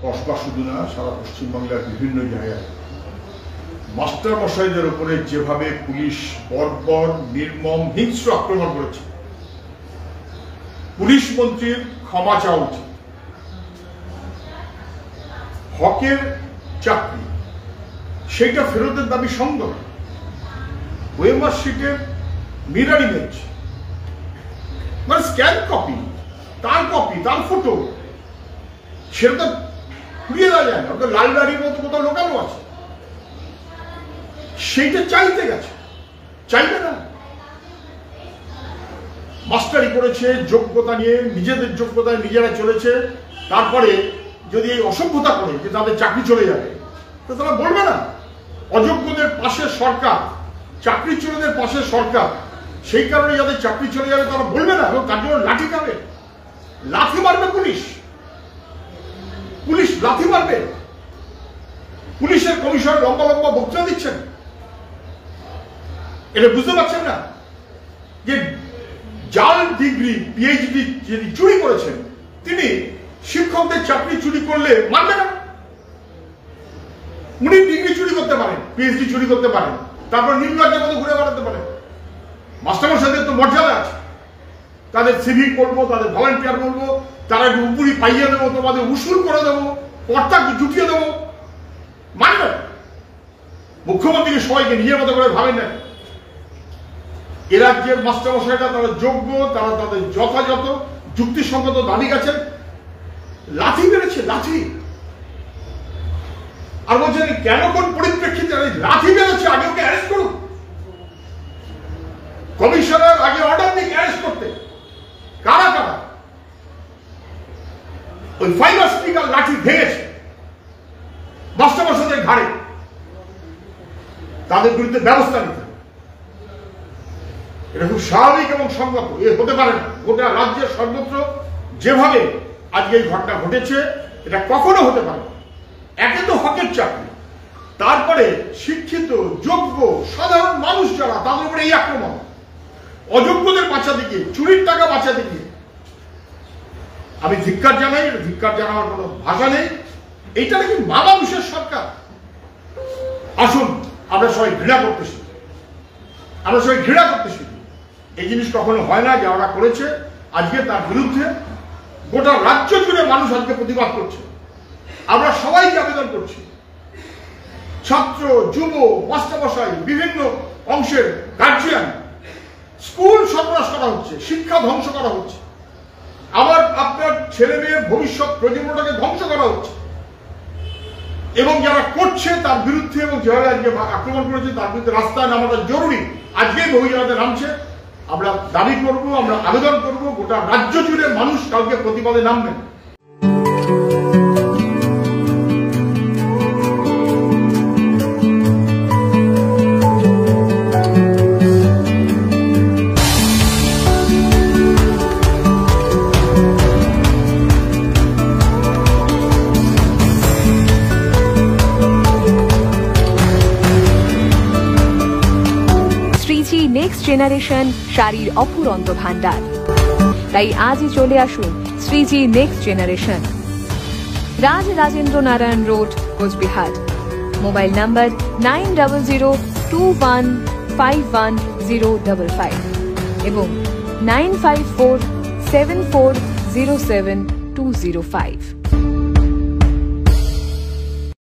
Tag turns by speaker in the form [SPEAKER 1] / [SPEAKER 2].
[SPEAKER 1] কসবা শুধু না, সারা পশ্চিমবাংলার বিভিন্ন জায়গায় মাস্টার মশাইদের উপরে যেভাবে পুলিশ বর্বর নির্মম হিংস্র আক্রমণ করেছে, পুলিশ মন্ত্রীর ক্ষমা চাওয়া উচিত। হকের চাকরি সেইটা ফেরতের দাবি সঙ্গত। ওএমআর শিটের মিরর ইমেজ মানে স্ক্যান কপি, তার ফটো, সেটা তো পুড়িয়ে দেওয়া যায় না, ওটা লাল দাড়ির মতো কোথাও লোকানো আছে, সেইটা চাইতে গেছে, চাইবে না। মাস্টারি করেছে যোগ্যতা নিয়ে, নিজেদের যোগ্যতায় নিজেরা চলেছে, তারপরে যদি এই অসভ্যতা করে যে তাদের চাকরি চলে যাবে, তো তারা বলবে না অযোগ্যদের পাশে সরকার, চাকরি চোরদের পাশে সরকার, সেই কারণে যাদের চাকরি চলে যাবে তারা বলবে না, এবং তার জন্য লাঠি খাবে, লাঠি মারবে পুলিশ, লাঠি মারবে। পুলিশের কমিশনার লম্বা লম্বা বক্তৃতা দিচ্ছেন, এটা বুঝতে পারছেন না যে জাল ডিগ্রি পিএইচডি যিনি চুরি করেছেন তিনি শিক্ষকদের চাকরি চুরি করলে মানবে না। উনি ডিগ্রি চুরি করতে পারেন, পিএইচডি চুরি করতে পারেন, তারপর নির্লজ্জের মতো ঘুরে বেড়াতে পারেন। মাস্টারমশাইদের তো মর্যাদা আছে, তাদের সিভি করবো, তাদের ভলান্টিয়ার করবো, তারা একটু উপরি পাইয়ে দেবো, তোমাদের উসুল করে দেবো, কর্তা জুটিয়ে দেবো, মানবে। মুখ্যমন্ত্রীকে সবাইকে নিজের মতো করে ভাবেন না। এ রাজ্যের মাস্টারমশাইরা তারা যোগ্য, তারা তাদের যথাযথ যুক্তিসঙ্গত দাবি গেছেন, লাঠি বেড়েছে, লাঠি। আর বলছেন কেন কোন পরিপ্রেক্ষিতে লাঠি বেড়েছে, আগে ওকে অ্যারেস্ট করুন। কমিশনার আগে অর্ডার দিক অ্যারেস্ট করতে, কারা কারা ওই ফাইবার স্পিকার লাঠি ভেঙেছে মাস্টারমশাইদের ঘাড়ে, তাদের বিরুদ্ধে ব্যবস্থা নিতে। এটা খুব স্বাভাবিক এবং সংগত, এ হতে পারে না। গোটা রাজ্যের সর্বত্র যেভাবে আজকে এই ঘটনা ঘটেছে, এটা কখনো হতে পারে না। একে তো হকের চাকরি, তারপরে শিক্ষিত যোগ্য সাধারণ মানুষ যারা, তাদের উপরে এই আক্রমণ, অযোগ্যদের বাঁচাতে গিয়ে, চুরির টাকা বাঁচাতে গিয়ে। আমি ধিক্কার জানাই, ধিক্কার জানাবার কোনো ভাষা নেই। এইটা নাকি মানুষের সরকার। আসুন আমরা সবাই ঘৃণা করতে শিখি, আমরা সবাই ঘৃণা করতে শিখি। এই জিনিস কখনো হয় না, যা ওরা করেছে আজকে তার বিরুদ্ধে গোটা রাজ্য জুড়ে মানুষ আজকে প্রতিবাদ করছে। আমরা সবাইকে আবেদন করছি, ছাত্র, যুব, মাস্টারমশাই, বিভিন্ন অংশের গার্জিয়ান, স্কুল সন্ত্রাস করা হচ্ছে, শিক্ষা ধ্বংস করা হচ্ছে, আবার আপনার ছেলে মেয়ের ভবিষ্যৎ প্রজন্মটাকে ধ্বংস করা হচ্ছে। এবং যারা করছে তার বিরুদ্ধে, এবং যেভাবে আজকে আক্রমণ করেছে তার বিরুদ্ধে রাস্তায় নামাটা জরুরি। আজকেই অভিযানে নামছে, আমরা দাবি করব, আমরা আবেদন করব, গোটা রাজ্য জুড়ে মানুষ কালকে প্রতিবাদে নামবেন।
[SPEAKER 2] নেক্সট জেনারেশন শাড়ির অফুরন্ত ভান্ডার। তাই আজই চলে আসুন Shreeji next generation, Raj Rajendra Narayan road, Coochbehar. Mobile number 9002151055 এবং 9547407205।